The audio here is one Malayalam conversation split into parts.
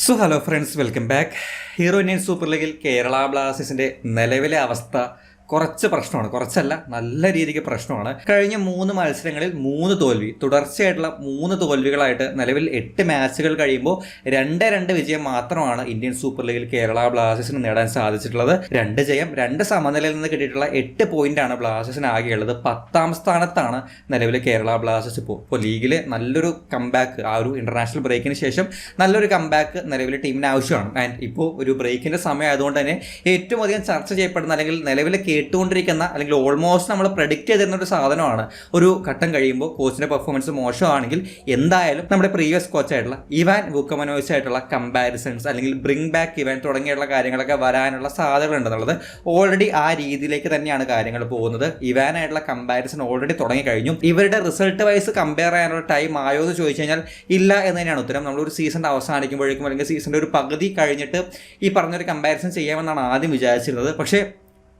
Hello friends, welcome back. Hero Indian super ലീഗിൽ കേരള ബ്ലാസ്റ്റേഴ്സിന്റെ നിലവിലെ അവസ്ഥ കുറച്ച് പ്രശ്നമാണ്. കുറച്ചല്ല, നല്ല രീതിക്ക് പ്രശ്നമാണ്. കഴിഞ്ഞ 3 മത്സരങ്ങളിൽ 3 തോൽവി, തുടർച്ചയായിട്ടുള്ള 3 തോൽവികളായിട്ട് നിലവിൽ 8 മാച്ചുകൾ കഴിയുമ്പോൾ 2-2 വിജയം മാത്രമാണ് ഇന്ത്യൻ സൂപ്പർ ലീഗിൽ കേരള ബ്ലാസ്റ്റേഴ്സിന് നേടാൻ സാധിച്ചിട്ടുള്ളത്. 2 ജയം, 2 സമനിലയിൽ നിന്ന് കിട്ടിയിട്ടുള്ള 8 പോയിന്റാണ് ബ്ലാസ്റ്റേഴ്സിന് ആകെയുള്ളത്. 10ാം സ്ഥാനത്താണ് നിലവിലെ കേരള ബ്ലാസ്റ്റേഴ്സ്. ഇപ്പോൾ ലീഗിലെ നല്ലൊരു കംബാക്ക്, ആ ഒരു ഇന്റർനാഷണൽ ബ്രേക്കിന് ശേഷം നല്ലൊരു കംബാക്ക് നിലവിലെ ടീമിന് ആവശ്യമാണ്. ആൻഡ് ഇപ്പോൾ ഒരു ബ്രേക്കിന്റെ സമയം ആയതുകൊണ്ട് തന്നെ ഏറ്റവും അധികം ചർച്ച ചെയ്യപ്പെടുന്ന അല്ലെങ്കിൽ നിലവിലെ കേട്ടുകൊണ്ടിരിക്കുന്ന അല്ലെങ്കിൽ ഓൾമോസ്റ്റ് നമ്മൾ പ്രഡിക്റ്റ് ചെയ്തിരുന്ന ഒരു സാധനമാണ്, ഒരു ഘട്ടം കഴിയുമ്പോൾ കോച്ചിന്റെ പെർഫോമൻസ് മോശമാണെങ്കിൽ എന്തായാലും നമ്മുടെ പ്രീവിയസ് കോച്ചായിട്ടുള്ള ഇവാൻ വൂക്കമനോവിച്ച് ആയിട്ടുള്ള കമ്പാരിസൺസ് അല്ലെങ്കിൽ ബ്രിങ് ബാക്ക് ഇവാൻ തുടങ്ങിയുള്ള കാര്യങ്ങളൊക്കെ വരാനുള്ള സാധ്യതകളുണ്ടെന്നുള്ളത്. ഓൾറെഡി ആ രീതിയിലേക്ക് തന്നെയാണ് കാര്യങ്ങൾ പോകുന്നത്. ഇവാനായിട്ടുള്ള കമ്പാരിസൺ ഓൾറെഡി തുടങ്ങി കഴിഞ്ഞു. ഇവരുടെ റിസൾട്ട് വൈസ് കമ്പയർ ചെയ്യാനുള്ള ടൈം ആയോ എന്ന് ചോദിച്ചു കഴിഞ്ഞാൽ ഇല്ല എന്ന് തന്നെയാണ് ഉത്തരം. നമ്മളൊരു സീസൺ അവസാനിക്കുമ്പോഴേക്കും അല്ലെങ്കിൽ സീസണിന്റെ ഒരു പകുതി കഴിഞ്ഞിട്ട് ഈ പറഞ്ഞൊരു കമ്പാരിസൺ ചെയ്യാമെന്നാണ് ആദ്യം വിചാരിച്ചിരുന്നത്. പക്ഷേ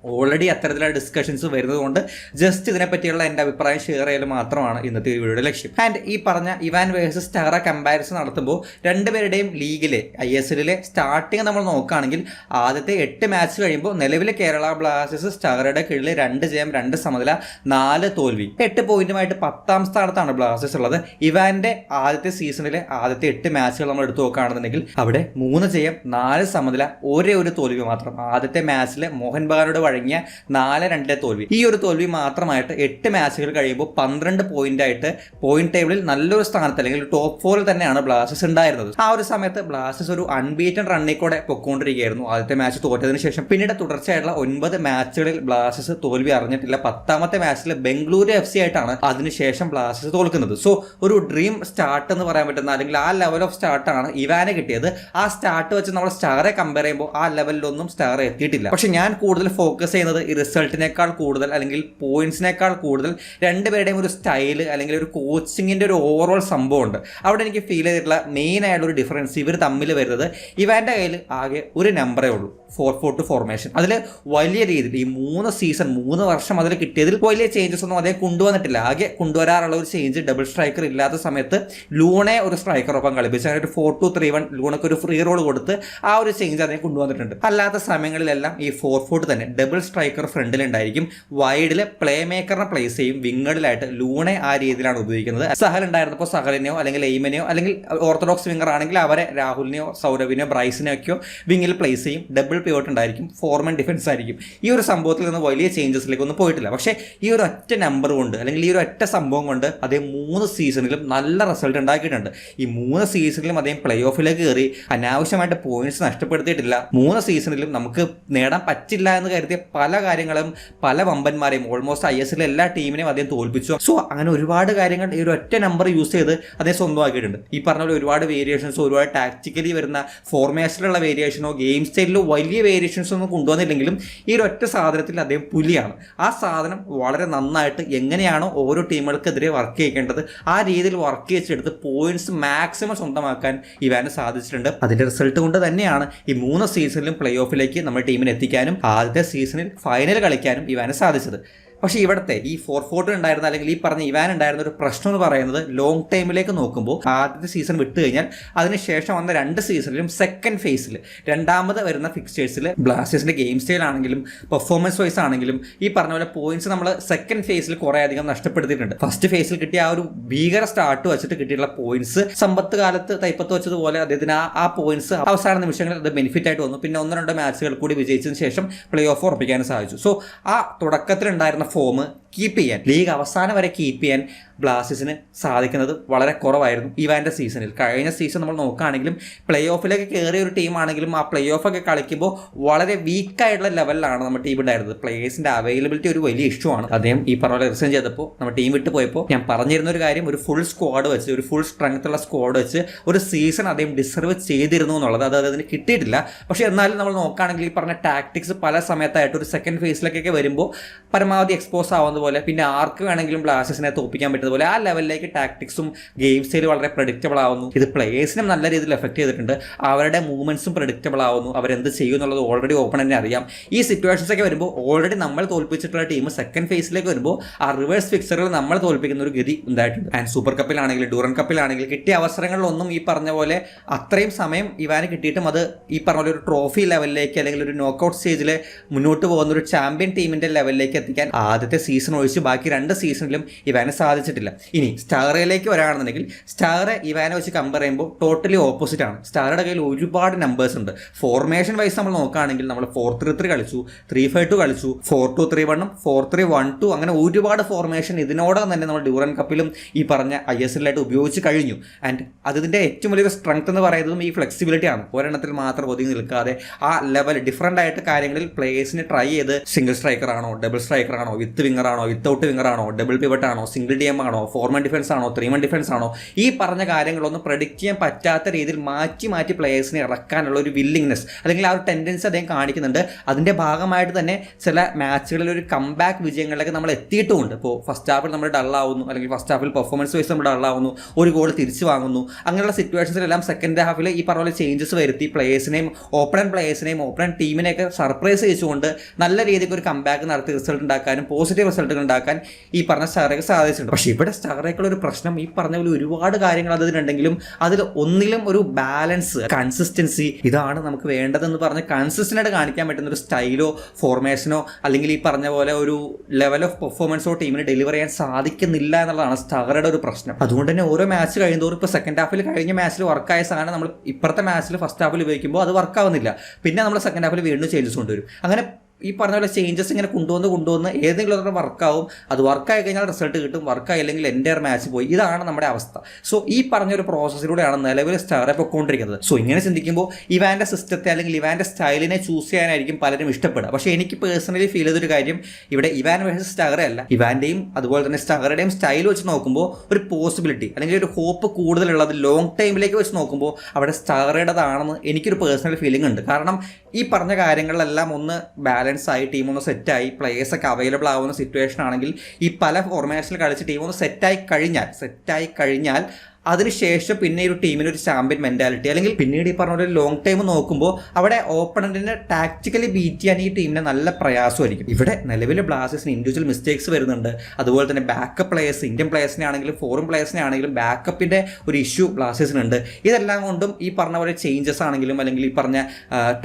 ഓൾറെഡി അത്തരത്തിലുള്ള ഡിസ്കഷൻസ് വരുന്നത് കൊണ്ട് ജസ്റ്റ് ഇതിനെപ്പറ്റിയുള്ള എൻ്റെ അഭിപ്രായം ഷെയർ ചെയ്യൽ മാത്രമാണ് ഇന്നത്തെ ഈ വീഡിയോയുടെ ലക്ഷ്യം. ആൻഡ് ഈ പറഞ്ഞ ഇവാൻ വേഴ്സസ് സ്റ്റഹറ കമ്പാരിസൺ നടത്തുമ്പോൾ രണ്ടുപേരുടെയും ലീഗിലെ ISLലെ സ്റ്റാർട്ടിങ് നമ്മൾ നോക്കുകയാണെങ്കിൽ ആദ്യത്തെ 8 മാച്ച് കഴിയുമ്പോൾ നിലവിലെ കേരള ബ്ലാസ്റ്റേഴ്സ് സ്റ്റഹറയുടെ കീഴിൽ 2 ജയം 2 സമനില 4 തോൽവി 8 പോയിന്റുമായിട്ട് 10ാം സ്ഥാനത്താണ് ബ്ലാസ്റ്റേഴ്സ് ഉള്ളത്. ഇവാന്റെ ആദ്യത്തെ സീസണിലെ ആദ്യത്തെ 8 മാച്ചുകൾ നമ്മൾ എടുത്തു നോക്കുകയാണെന്നുണ്ടെങ്കിൽ അവിടെ 3 ജയം 4 സമനില ഒരേ ഒരു തോൽവി മാത്രം. ആദ്യത്തെ മാച്ചിൽ മോഹൻ ബഗാനോട് വഴങ്ങിയ 4-2 തോൽവി. ഈ ഒരു തോൽവി മാത്രമായിട്ട് 8 മാച്ചുകൾ കഴിയുമ്പോൾ 12 പോയിന്റായിട്ട് പോയിന്റ് ടേബിളിൽ നല്ലൊരു സ്ഥാനത്ത് അല്ലെങ്കിൽ ടോപ്പ് 4 തന്നെയാണ് ബ്ലാസ്റ്റേഴ്സ് ഉണ്ടായിരുന്നത്. ആ ഒരു സമയത്ത് ബ്ലാസ്റ്റേഴ്സ് ഒരു അൺബീറ്റൻ റണ്ണിൽ കൂടെ പൊക്കോണ്ടിരിക്കുകയായിരുന്നു. ആദ്യത്തെ മാച്ച് തോറ്റതിന് ശേഷം പിന്നീട് തുടർച്ചയായിട്ടുള്ള 9 മാച്ചുകളിൽ ബ്ലാസ്റ്റേഴ്സ് തോൽവി അറിഞ്ഞിട്ടില്ല. 10ാമത്തെ മാച്ചിൽ ബംഗളൂരു FC ആയിട്ടാണ് അതിനുശേഷം ബ്ലാസ്റ്റേഴ്സ് തോൽക്കുന്നത്. സോ ഒരു ഡ്രീം സ്റ്റാർട്ട് എന്ന് പറയാൻ പറ്റുന്ന അല്ലെങ്കിൽ ആ ലെവൽ ഓഫ് സ്റ്റാർട്ടാണ് ഇവാനെ കിട്ടിയത്. ആ സ്റ്റാർട്ട് വെച്ച് നമ്മൾ സ്റ്റാറെ കമ്പയർ ചെയ്യുമ്പോൾ ആ ലെവലിലൊന്നും സ്റ്റാർ എത്തിയിട്ടില്ല. പക്ഷെ ഞാൻ കൂടുതൽ ഫോക്കസ് ചെയ്യുന്നത് ഈ റിസൾട്ടിനേക്കാൾ കൂടുതൽ അല്ലെങ്കിൽ പോയിന്റ്സിനേക്കാൾ കൂടുതൽ രണ്ടുപേരുടെയും ഒരു സ്റ്റൈല് അല്ലെങ്കിൽ ഒരു കോച്ചിങ്ങിന്റെ ഒരു ഓവറോൾ സംഭവമുണ്ട്. അവിടെ എനിക്ക് ഫീൽ ചെയ്തിട്ടുള്ള മെയിൻ ആയിട്ടുള്ള ഒരു ഡിഫറൻസ് ഇവർ തമ്മിൽ വരുന്നത്, ഇവാന്റെ കയ്യിൽ ആകെ ഒരു നമ്പറേ ഉള്ളൂ, 4-4-2 ഫോർമേഷൻ. അതിൽ വലിയ രീതിയിൽ ഈ 3 വർഷം അതിൽ കിട്ടിയതിൽ വലിയ ചേഞ്ചസ് ഒന്നും അതേ കൊണ്ടുവന്നിട്ടില്ല. ആകെ കൊണ്ടുവരാറുള്ള ഒരു ചേഞ്ച്, ഡബിൾ സ്ട്രൈക്കർ ഇല്ലാത്ത സമയത്ത് ലൂണെ ഒരു സ്ട്രൈക്കറൊപ്പം കളിപ്പിച്ച് അങ്ങനെ ഒരു 4-2-3-1 ലൂണക്ക് ഒരു ഫ്രീ റോൾ കൊടുത്ത് ആ ഒരു ചേഞ്ച് അതേ കൊണ്ടുവന്നിട്ടുണ്ട്. അല്ലാത്ത സമയങ്ങളിലെല്ലാം ഈ 4-4 തന്നെ ഡബിൾ സ്ട്രൈക്കർ ഫ്രണ്ടിലുണ്ടായിരിക്കും, വൈഡില് പ്ലേ മേക്കറിനെ പ്ലേസ് ചെയ്യും, വിങ്ങഡിലായിട്ട് ലൂണെ ആ രീതിയിലാണ് ഉപയോഗിക്കുന്നത്. സഹൽ ഉണ്ടായിരുന്നപ്പോൾ സഹലിനെയോ അല്ലെങ്കിൽ എയ്മനെയോ അല്ലെങ്കിൽ ഓർത്തഡോക്സ് വിങ്ങർ ആണെങ്കിൽ അവരെ രാഹുലിനെയോ സൗരഭിനെയോ ബ്രൈസിനെയൊക്കെയോ വിങ്ങിൽ പ്ലേസ് ചെയ്യും. ഡബിൾ പിവോട്ട് ഉണ്ടായിരിക്കും, ഫോർമൻ ഡിഫൻസ് ആയിരിക്കും. ഈ ഒരു സംഭവത്തിൽ നിന്ന് വലിയ ചേഞ്ചസിലേക്ക് ഒന്നും പോയിട്ടില്ല. പക്ഷേ ഈ ഒരു ഒറ്റ നമ്പർ കൊണ്ട് അല്ലെങ്കിൽ ഈ ഒരു ഒറ്റ സംഭവം കൊണ്ട് അദ്ദേഹം 3 സീസണിലും നല്ല റിസൾട്ട് ഉണ്ടാക്കിയിട്ടുണ്ട്. ഈ 3 സീസണിലും അദ്ദേഹം പ്ലേ ഓഫിലേക്ക് കയറി അനാവശ്യമായിട്ട് പോയിന്റ്സ് നഷ്ടപ്പെടുത്തിയിട്ടില്ല. 3 സീസണിലും നമുക്ക് നേടാൻ പറ്റില്ല എന്ന് കരുതിയ പല കാര്യങ്ങളും പല വമ്പന്മാരെയും ഓൾമോസ്റ്റ് ISL എല്ലാ ടീമിനെയും അദ്ദേഹം തോൽപ്പിച്ചു. സോ അങ്ങനെ ഒരുപാട് കാര്യങ്ങൾ ഈ ഒരു ഒറ്റ നമ്പർ യൂസ് ചെയ്ത് അദ്ദേഹം സ്വന്തമാക്കിയിട്ടുണ്ട്. ഈ പറഞ്ഞ പോലെ ഒരുപാട് വേരിയേഷൻസോ ഒരുപാട് ടാക്ടിക്കലി വരുന്ന ഫോർമേഷനിലുള്ള വേരിയേഷനോ ഗെയിം സ്റ്റൈലിലോ വലിയ വേരിയേഷൻസ് ഒന്നും കൊണ്ടുവന്നില്ലെങ്കിലും ഈ ഒരു ഒറ്റ സാധനത്തിൽ അദ്ദേഹം പുലിയാണ്. ആ സാധനം വളരെ നന്നായിട്ട് എങ്ങനെയാണോ ഓരോ ടീമുകൾക്കെതിരെ വർക്ക് ചെയ്യേണ്ടത് ആ രീതിയിൽ വർക്ക് ചെയ്തെടുത്ത് പോയിന്റ്സ് മാക്സിമം സ്വന്തമാക്കാൻ ഇവാന് സാധിച്ചിട്ടുണ്ട്. അതിന്റെ റിസൾട്ട് കൊണ്ട് തന്നെയാണ് ഈ 3 സീസണിലും പ്ലേ ഓഫിലേക്ക് നമ്മുടെ ടീമിനെ എത്തിക്കാനും ആദ്യത്തെ സീസണിൽ ഫൈനൽ കളിക്കാനും ഇവാന് സാധിച്ചത്. പക്ഷേ ഇവിടുത്തെ ഈ 4-4 ഉണ്ടായിരുന്ന അല്ലെങ്കിൽ ഈ പറഞ്ഞ ഇവാൻ ഉണ്ടായിരുന്ന ഒരു പ്രശ്നം എന്ന് പറയുന്നത് ലോങ് ടൈമിലേക്ക് നോക്കുമ്പോൾ ആദ്യത്തെ സീസൺ വിട്ട് കഴിഞ്ഞാൽ അതിനുശേഷം വന്ന 2 സീസണിലും സെക്കൻഡ് ഫേസിൽ രണ്ടാമത് വരുന്ന ഫിക്സ്റ്റേഴ്സിൽ ബ്ലാസ്റ്റേഴ്സിന്റെ ഗെയിം സ്റ്റൈൽ ആണെങ്കിലും പെർഫോമൻസ് വൈസ് ആണെങ്കിലും ഈ പറഞ്ഞ പോലെ പോയിന്റ്സ് നമ്മൾ സെക്കൻഡ് ഫേസിൽ കുറേ അധികം നഷ്ടപ്പെടുത്തിയിട്ടുണ്ട്. ഫസ്റ്റ് ഫേസിൽ കിട്ടിയ ആ ഒരു ഭീകര സ്റ്റാർട്ട് വെച്ചിട്ട് കിട്ടിയിട്ടുള്ള പോയിന്റ്സ് സമ്പത്ത് കാലത്ത് തൈപ്പത്ത് വെച്ചതുപോലെ അദ്ദേഹത്തിന് ആ പോയിന്റ്സ് അവസാന നിമിഷങ്ങളിൽ അത് ബെനിഫിറ്റ് ആയിട്ട് വന്നു. പിന്നെ 1-2 മാച്ചുകൾ കൂടി വിജയിച്ചതിന് ശേഷം പ്ലേ ഓഫ് ഉറപ്പിക്കാനും സാധിച്ചു. സോ ആ തുടക്കത്തിലുണ്ടായിരുന്ന ഫോം കീപ്പ് ചെയ്യാൻ, ലീഗ് അവസാനം വരെ കീപ്പ് ചെയ്യാൻ ബ്ലാസ്റ്റേഴ്സിന് സാധിക്കുന്നത് വളരെ കുറവായിരുന്നു ഇവാന്റെ സീസണിൽ. കഴിഞ്ഞ സീസൺ നമ്മൾ നോക്കുകയാണെങ്കിലും പ്ലേ ഓഫിലേക്ക് കയറിയ ഒരു ടീമാണെങ്കിലും ആ പ്ലേ ഓഫൊക്കെ കളിക്കുമ്പോൾ വളരെ വീക്കായിട്ടുള്ള ലെവലിലാണ് നമ്മുടെ ടീം ഉണ്ടായിരുന്നത്. പ്ലേയേഴ്സിന്റെ അവൈലബിലിറ്റി ഒരു വലിയ ഇഷ്യൂ ആണ്. അദ്ദേഹം ഈ പറഞ്ഞ പോലെ റിസൈൻ ചെയ്തപ്പോൾ നമ്മുടെ ടീം വിട്ട് പോയപ്പോൾ ഞാൻ പറഞ്ഞിരുന്ന ഒരു കാര്യം, ഒരു ഫുൾ സ്ക്വാഡ് വെച്ച് ഒരു ഫുൾ സ്ട്രെങ്ത് ഉള്ള സ്ക്വാഡ് വെച്ച് ഒരു സീസൺ അദ്ദേഹം ഡിസർവ് ചെയ്തിരുന്നു എന്നുള്ളത് അത് അതിന് കിട്ടിയിട്ടില്ല. പക്ഷേ എന്നാലും നമ്മൾ നോക്കുകയാണെങ്കിൽ ഈ പറഞ്ഞ ടാക്ടിക്സ് പല സമയത്തായിട്ട് ഒരു സെക്കൻഡ് ഫേസിലേക്കൊക്കെ വരുമ്പോൾ പരമാവധി എക്സ്പോസ് ആവുന്ന പോലെ പിന്നെ ആർക്ക് വേണമെങ്കിലും ബ്ലാസ്റ്റേഴ്സിനെ തോൽപ്പിക്കാൻ പറ്റും പറ്റുന്നതുപോലെ ആ ലെവലിലേക്ക് ടാക്ടിക്സും ഗെയിം സ്റ്റൈൽ വളരെ പ്രഡിക്റ്റബിൾ ആവുന്നു. ഇത് പ്ലേയേഴ്സിനും നല്ല രീതിയിൽ എഫക്ട് ചെയ്തിട്ടുണ്ട്. അവരുടെ മൂവ്മെന്റ്സും പ്രഡിക്റ്റബിൾ ആവുന്നു. അവരെന്ത് ചെയ്യും എന്നുള്ളത് ഓൾറെഡി ഓപ്പണന്റിനെ അറിയാം. ഈ സിറ്റുവേഷൻസ് ഒക്കെ വരുമ്പോൾ ഓൾറെഡി നമ്മൾ തോൽപ്പിച്ചിട്ടുള്ള ടീം സെക്കൻഡ് ഫേസിലേക്ക് വരുമ്പോൾ ആ റിവേഴ്സ് ഫിക്സറുകൾ നമ്മൾ തോൽപ്പിക്കുന്ന ഒരു ഗതി ഉണ്ടായിട്ടുണ്ട്. ആൻഡ് സൂപ്പർ കപ്പിലാണെങ്കിൽ ഡ്യൂറൻ കപ്പിലാണെങ്കിൽ കിട്ടിയ അവസരങ്ങളിലൊന്നും ഈ പറഞ്ഞ പോലെ അത്രയും സമയം ഇവാന് കിട്ടിയിട്ടും അത് ഈ പറഞ്ഞ പോലെ ഒരു ട്രോഫി ലെവലിലേക്ക് അല്ലെങ്കിൽ ഒരു നോക്കൌട്ട് സ്റ്റേജിൽ മുന്നോട്ട് പോകുന്ന ഒരു ചാമ്പ്യൻ ടീമിന്റെ ലെവലിലേക്ക് എത്തിക്കാൻ ആദ്യത്തെ സീസൺ ഒഴിച്ച് ബാക്കി 2 സീസണിലും ഇവാന് സാധിച്ചിട്ടില്ല. ഇനി സ്റ്റാറിലേക്ക് വരാണെന്നുണ്ടെങ്കിൽ സ്റ്റാർ ഇവാനെ വെച്ച് കമ്പയർ ചെയ്യുമ്പോൾ ടോട്ടലി ഓപ്പോസിറ്റ് ആണ്. സ്റ്റാറുടെ കയ്യിൽ ഒരുപാട് നമ്പേഴ്സ് ഉണ്ട്. ഫോർമേഷൻ വൈസ് നമ്മൾ നോക്കുകയാണെങ്കിൽ നമ്മൾ 4-3-3 കളിച്ചു, 3-5-2 കളിച്ചു, 4-2-3-1 4-3-1-2 അങ്ങനെ ഒരുപാട് ഫോർമേഷൻ ഇതിനോടകം തന്നെ നമ്മൾ ഡ്യൂറൻ കപ്പിലും ഈ പറഞ്ഞ ISL-ലായിട്ട് ഉപയോഗിച്ച് കഴിഞ്ഞു. ആൻഡ് അതിൻ്റെ ഏറ്റവും വലിയൊരു സ്ട്രെങ്ത് എന്ന് പറയുന്നതും ഈ ഫ്ലെക്സിബിലിറ്റി ആണ്. ഒരെണ്ണത്തിൽ മാത്രം ഒതുങ്ങി നിൽക്കാതെ ആ ലെവൽ ഡിഫറൻ്റ് ആയിട്ട് കാര്യങ്ങളിൽ പ്ലേയേഴ്സിന് ട്രൈ ചെയ്ത് സിംഗിൾ സ്ട്രൈക്കർ ആണോ, ഡബിൾ സ്ട്രൈക്കർ ആണോ, വിത്ത് വിങ്ങർ ആണോ, വിത്തൗട്ട് വിങ്ങർ ആണോ, ഡബിൾ പിവറ്റ് ആണോ, സിംഗിൾ DM ആണോ, 4-man ഡിഫൻസ് ആണോ, 3-man ഡിഫൻസ് ആണോ, ഈ പറഞ്ഞ കാര്യങ്ങളൊന്നും പ്രഡിക്റ്റ് ചെയ്യാൻ പറ്റാത്ത രീതിയിൽ മാറ്റി പ്ലേയേഴ്സിനെ ഇറക്കാനുള്ള ഒരു വില്ലിങ്നെസ് അല്ലെങ്കിൽ ആ ഒരു ടെൻഡൻസി അദ്ദേഹം കാണിക്കുന്നുണ്ട്. അതിൻ്റെ ഭാഗമായിട്ട് തന്നെ ചില മാച്ചുകളിൽ ഒരു കംബാക്ക് വിജയങ്ങളിലേക്ക് നമ്മൾ എത്തിയിട്ടുമുണ്ട്. ഇപ്പോൾ ഫസ്റ്റ് ഹാഫിൽ നമ്മൾ ഡള്ളാവുന്നു, അല്ലെങ്കിൽ ഫസ്റ്റ് ഹാഫിൽ പെർഫോമൻസ് വൈസ് നമ്മൾ ഡള്ളാവുന്നു, ഒരു ഗോൾ തിരിച്ചു വാങ്ങുന്നു. അങ്ങനെയുള്ള സിറ്റുവേഷൻസിലെല്ലാം സെക്കൻഡ് ഹാഫിൽ ഈ പറഞ്ഞ പോലെ ചേഞ്ചസ് വരുത്തി പ്ലേയേഴ്സിനെയും ഓപ്പൺ ടീമിനെയൊക്കെ സർപ്രൈസ് ചെയ്തുകൊണ്ട് നല്ല രീതിക്ക് ഒരു കംബാക്ക് നടത്തി റിസൾട്ട് ഉണ്ടാക്കാനും പോസിറ്റീവ് റിസൾട്ടുകൾ ഉണ്ടാക്കാൻ ഈ പറഞ്ഞ സ്റ്റാറേക്ക് സാധിച്ചിട്ടുണ്ട്. പക്ഷേ ഇവിടെ സ്റ്റാറേക്കുള്ള ഒരു പ്രശ്നം ഈ പറഞ്ഞ പോലെ ഒരുപാട് കാര്യങ്ങൾ അതിലുണ്ടെങ്കിലും അതിൽ ഒന്നിലും ഒരു ബാലൻസ്, കൺസിസ്റ്റൻസി, ഇതാണ് നമുക്ക് വേണ്ടതെന്ന് പറഞ്ഞ് കൺസിസ്റ്റൻ്റ് ആയിട്ട് കാണിക്കാൻ പറ്റുന്ന ഒരു സ്റ്റൈലോ ഫോർമേഷനോ അല്ലെങ്കിൽ ഈ പറഞ്ഞ പോലെ ഒരു ലെവൽ ഓഫ് പെർഫോമൻസോ ടീമിന് ഡെലിവർ ചെയ്യാൻ സാധിക്കുന്നില്ല എന്നുള്ളതാണ് സ്റ്റാറുടെ ഒരു പ്രശ്നം. അതുകൊണ്ട് തന്നെ ഓരോ മാച്ച് കഴിയുന്നതോറും ഇപ്പോൾ സെക്കൻഡ് ഹാഫിൽ കഴിഞ്ഞ മാച്ചിൽ വർക്കായ സാധനം നമ്മൾ ഇപ്പുറത്തെ മാച്ചിൽ ഫസ്റ്റ് ഹാഫിൽ ഉപയോഗിക്കുമ്പോൾ അത് വർക്കാവുന്നില്ല. പിന്നെ നമ്മൾ സെക്കൻഡ് ഹാഫിൽ വീണ്ടും ചേഞ്ചസ് കൊണ്ടുവരും. അങ്ങനെ ഈ പറഞ്ഞ പോലെ ചേഞ്ചസ് ഇങ്ങനെ കൊണ്ടുവന്ന് ഏതെങ്കിലും ഒരു വർക്കാവും. അത് വർക്കായി കഴിഞ്ഞാൽ റിസൾട്ട് കിട്ടും, വർക്കായില്ലെങ്കിൽ എൻ്റെ മാച്ച് പോയി. ഇതാണ് നമ്മുടെ അവസ്ഥ. സോ ഈ പറഞ്ഞൊരു പ്രോസസ്സിലൂടെയാണ് നിലവിൽ സ്റ്റാറെ പൊയ്ക്കൊണ്ടിരിക്കുന്നത്. സോ ഇങ്ങനെ ചിന്തിക്കുമ്പോൾ ഇവാൻ്റെ സിസ്റ്റത്തെ അല്ലെങ്കിൽ ഇവാൻ്റെ സ്റ്റൈലിനെ ചൂസ് ചെയ്യാനായിരിക്കും പലരും ഇഷ്ടപ്പെടുക. പക്ഷേ എനിക്ക് പേഴ്സണലി ഫീൽ ചെയ്തൊരു കാര്യം ഇവിടെ ഇവാൻ വേഴ്സസ് സ്റ്റാറെ അല്ല, ഇവാൻ്റെയും അതുപോലെ തന്നെ സ്റ്റാറുടെയും സ്റ്റൈൽ വെച്ച് നോക്കുമ്പോൾ ഒരു പോസിബിലിറ്റി അല്ലെങ്കിൽ ഒരു ഹോപ്പ് കൂടുതലുള്ളത് ലോങ് ടൈമിലേക്ക് വെച്ച് നോക്കുമ്പോൾ അവിടെ സ്റ്റാറുടേതാണെന്ന് എനിക്കൊരു പേഴ്സണൽ ഫീലിംഗ് ഉണ്ട്. കാരണം ഈ പറഞ്ഞ കാര്യങ്ങളിലെല്ലാം ഒന്ന് ബാലൻസ് ആയി ടീം ഒന്ന് സെറ്റായി പ്ലേയേഴ്സൊക്കെ അവൈലബിൾ ആവുന്ന സിറ്റുവേഷൻ ആണെങ്കിൽ ഈ പല ഫോർമേഷനിൽ കളിച്ച് ടീം ഒന്ന് സെറ്റായി കഴിഞ്ഞാൽ അതിനുശേഷം പിന്നെ ഒരു ടീമിന് ഒരു ചാമ്പ്യൻ മെന്റാലിറ്റി അല്ലെങ്കിൽ പിന്നീട് ഈ പറഞ്ഞ ഒരു ലോങ് ടൈം നോക്കുമ്പോൾ അവിടെ ഓപ്പണന്റിനെ ടാക്ടിക്കലി ബീറ്റ് ചെയ്യാൻ ഈ ടീമിന് നല്ല പ്രയാസമായിരിക്കും. ഇവിടെ നിലവിലെ ബ്ലാസ്റ്റേഴ്സിന് ഇൻഡിവിജ്വൽ മിസ്റ്റേക്സ് വരുന്നുണ്ട്. അതുപോലെ തന്നെ ബാക്കപ്പ് പ്ലേയേഴ്സ്, ഇന്ത്യൻ പ്ലേയേഴ്സിനെ ആണെങ്കിലും ഫോറിൻ പ്ലേയേഴ്സിനെ ആണെങ്കിലും ബാക്കപ്പിന്റെ ഒരു ഇഷ്യൂ ബ്ലാസ്റ്റേഴ്സിനുണ്ട്. ഇതെല്ലാം കൊണ്ടും ഈ പറഞ്ഞ പോലെ ചേഞ്ചസ് ആണെങ്കിലും അല്ലെങ്കിൽ ഈ പറഞ്ഞ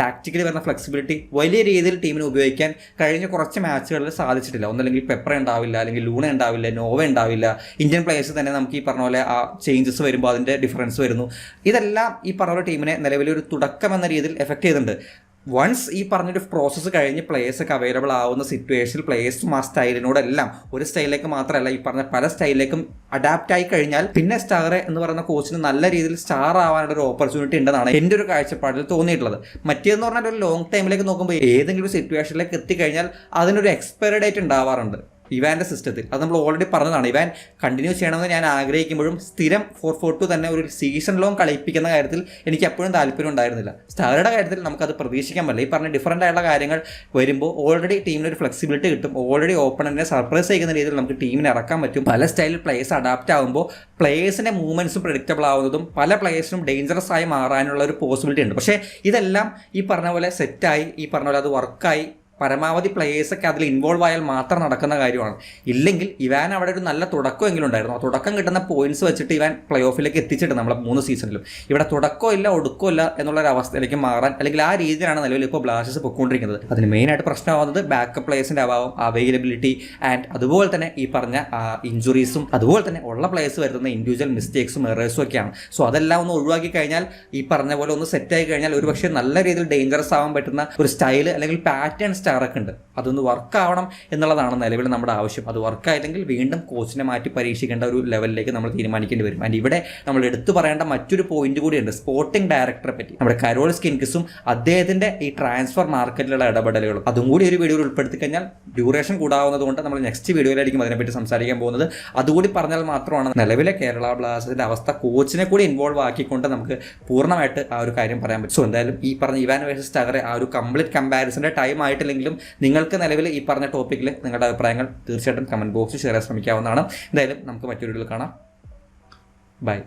ടാക്ടിക്കലി വരുന്ന ഫ്ലെക്സിബിലിറ്റി വലിയ രീതിയിൽ ടീമിന് ഉപയോഗിക്കാൻ കഴിഞ്ഞ കുറച്ച് മാച്ചുകളിൽ സാധിച്ചിട്ടില്ല. ഒന്നല്ലെങ്കിൽ പെപ്പർ ഉണ്ടാവില്ല, അല്ലെങ്കിൽ ലൂണ ഉണ്ടാവില്ല, നോവ ഉണ്ടാവില്ല. ഇന്ത്യൻ പ്ലേയേഴ്സ് തന്നെ നമുക്ക് ഈ പറഞ്ഞ പോലെ ആ ചേഞ്ചസ് വരുമ്പോൾ അതിൻ്റെ ഡിഫറൻസ് വരുന്നു. ഇതെല്ലാം ഈ പറഞ്ഞ ടീമിനെ നിലവിലൊരു തുടക്കം എന്ന രീതിയിൽ എഫക്ട് ചെയ്തിട്ടുണ്ട്. വൺസ് ഈ പറഞ്ഞൊരു പ്രോസസ്സ് കഴിഞ്ഞ് പ്ലേയേഴ്സൊക്കെ അവൈലബിൾ ആവുന്ന സിറ്റുവേഷനിൽ പ്ലേയേഴ്സും ആ സ്റ്റൈലിനോടെല്ലാം ഒരു സ്റ്റൈലിലേക്ക് മാത്രമല്ല ഈ പറഞ്ഞ പല സ്റ്റൈലിലേക്കും അഡാപ്റ്റ് ആയി കഴിഞ്ഞാൽ പിന്നെ സ്റ്റാർ എന്ന് പറയുന്ന കോച്ചിന് നല്ല രീതിയിൽ സ്റ്റാർ ആവാനുള്ള ഒരു ഓപ്പർച്യൂണിറ്റി ഉണ്ടെന്നാണ് എൻ്റെ ഒരു കാഴ്ചപ്പാടിൽ തോന്നിയിട്ടുള്ളത്. മറ്റേന്ന് പറഞ്ഞാൽ ഒരു ലോങ് ടൈമിലേക്ക് നോക്കുമ്പോൾ ഏതെങ്കിലും സിറ്റുവേഷനിലേക്ക് എത്തിക്കഴിഞ്ഞാൽ അതിനൊരു എക്സ്പയറി ഡേറ്റ് ഉണ്ടാവാറുണ്ട് ഇവാൻ്റെ സിസ്റ്റത്തിൽ. അത് നമ്മൾ ഓൾറെഡി പറഞ്ഞതാണ്. ഇവാൻ കണ്ടിന്യൂ ചെയ്യണമെന്ന് ഞാൻ ആഗ്രഹിക്കുമ്പോഴും സ്ഥിരം 4-4-2 തന്നെ ഒരു സീസൺ ലോങ് കളിപ്പിക്കുന്ന കാര്യത്തിൽ എനിക്ക് എപ്പോഴും താല്പര്യം ഉണ്ടായിരുന്നില്ല. സ്റ്റാറുടെ കാര്യത്തിൽ നമുക്കത് പ്രതീക്ഷിക്കാൻ പറ്റില്ല. ഈ പറഞ്ഞ ഡിഫറൻ്റ് ആയിട്ടുള്ള കാര്യങ്ങൾ വരുമ്പോൾ ഓൾറെഡി ടീമിന് ഒരു ഫ്ലെക്സിബിലിറ്റി കിട്ടും. ഓൾറെഡി ഓപ്പണന്റിനെ സർപ്രൈസ് ചെയ്യുന്ന രീതിയിൽ നമുക്ക് ടീമിനെ ഇറക്കാൻ പറ്റും. പല സ്റ്റൈലിൽ പ്ലേയേഴ്സ് അഡാപ്റ്റ് ആകുമ്പോൾ പ്ലേയേഴ്സിൻ്റെ മൂവ്മെൻറ്റ്സും പ്രഡിക്റ്റബിൾ ആവുന്നതും പല പ്ലേയേഴ്സിനും ഡേഞ്ചറസ് ആയി മാറാനുള്ള ഒരു പോസിബിലിറ്റി ഉണ്ട്. പക്ഷേ ഇതെല്ലാം ഈ പറഞ്ഞ പോലെ സെറ്റായി ഈ പറഞ്ഞ പോലെ അത് വർക്കായി പരമാവധി പ്ലേയേഴ്സൊക്കെ അതിൽ ഇൻവോൾവ് ആയാൽ മാത്രം നടക്കുന്ന കാര്യമാണ്. ഇല്ലെങ്കിൽ ഇവാൻ അവിടെ ഒരു നല്ല തുടക്കമെങ്കിലും ഉണ്ടായിരുന്നു. ആ തുടക്കം കിട്ടുന്ന പോയിന്റ്സ് വെച്ചിട്ട് ഇവാൻ പ്ലേ ഓഫിലേക്ക് എത്തിച്ചിട്ട് നമ്മളെ 3 സീസണിലും. ഇവിടെ തുടക്കമില്ല ഒടുക്കമില്ല എന്നുള്ളൊരു അവസ്ഥയിലേക്ക് മാറാൻ അല്ലെങ്കിൽ ആ രീതിയിലാണ് നിലവിൽ ഇപ്പോൾ ബ്ലാസ്റ്റേഴ്സ് പൊയ്ക്കൊണ്ടിരിക്കുന്നത്. അതിന് മെയിനായിട്ട് പ്രശ്നമാവുന്നത് ബാക്കപ്പ് പ്ലേയേഴ്സിൻ്റെ അഭാവം, അവൈലബിലിറ്റി ആൻഡ് അതുപോലെ തന്നെ ഈ പറഞ്ഞ ഇഞ്ചുറീസും അതുപോലെ തന്നെ ഉള്ള പ്ലേയേഴ്സ് വരുന്ന ഇൻഡിവിജ്വൽ മിസ്റ്റേക്സും എറേഴ്സും ഒക്കെയാണ്. സോ അതെല്ലാം ഒന്ന് ഒഴിവാക്കി കഴിഞ്ഞാൽ ഈ പറഞ്ഞ പോലെ ഒന്ന് സെറ്റായി കഴിഞ്ഞാൽ ഒരുപക്ഷെ നല്ല രീതിയിൽ ഡേഞ്ചറസ് ആവാൻ പറ്റുന്ന ഒരു സ്റ്റൈൽ അല്ലെങ്കിൽ പാറ്റേൺ സ്റ്റാറൊക്കെ ഉണ്ട്. അതൊന്ന് വർക്കാവണം എന്നുള്ളതാണ് നിലവിൽ നമ്മുടെ ആവശ്യം. അത് വർക്കായില്ലെങ്കിൽ വീണ്ടും കോച്ചിനെ മാറ്റി പരീക്ഷിക്കേണ്ട ഒരു ലെവലിലേക്ക് നമ്മൾ തീരുമാനിക്കേണ്ടി വരും. ആൻഡ് ഇവിടെ നമ്മൾ എടുത്തു പറയേണ്ട മറ്റൊരു പോയിന്റ് കൂടിയുണ്ട് സ്പോർട്ടിംഗ് ഡയറക്ടറെ പറ്റി. നമ്മുടെ കരോൾ സ്കിൻകിസും അദ്ദേഹത്തിന്റെ ഈ ട്രാൻസ്ഫർ മാർക്കറ്റിലുള്ള ഇടപെടലുകളും അതും കൂടി ഒരു വീഡിയോയിൽ ഉൾപ്പെടുത്തി കഴിഞ്ഞാൽ ഡ്യൂറേഷൻ കൂടാവുന്നതുകൊണ്ട് നമ്മൾ നെക്സ്റ്റ് വീഡിയോയിലായിരിക്കും അതിനെപ്പറ്റി സംസാരിക്കാൻ പോകുന്നത്. അതുകൂടി പറഞ്ഞാൽ മാത്രമാണ് നിലവിലെ കേരള ബ്ലാസ്റ്റേഴ്സിന്റെ അവസ്ഥ കോച്ചിനെ കൂടി ഇൻവോൾവ് ആക്കിക്കൊണ്ട് നമുക്ക് പൂർണ്ണമായിട്ട് ആ ഒരു കാര്യം പറയാൻ പറ്റും. സോ എന്തായാലും ഈ പറഞ്ഞ ഇവാൻ വേഴ്സസ് സ്റ്റാറെ ആ ഒരു കംപ്ലീറ്റ് കമ്പാരിസന്റെ ടൈം ആയിട്ടില്ലെങ്കിൽ ഇല്ലെങ്കിലും നിങ്ങൾക്ക് നിലവിൽ ഈ പറഞ്ഞ ടോപ്പിക്കിൽ നിങ്ങളുടെ അഭിപ്രായങ്ങൾ തീർച്ചയായിട്ടും കമൻറ്റ് ബോക്സിൽ ഷെയർ ചെയ്യാൻ ശ്രമിക്കാവുന്നതാണ്. എന്തായാലും നമുക്ക് മറ്റൊരു വീഡിയോയിൽ കാണാം. ബൈ.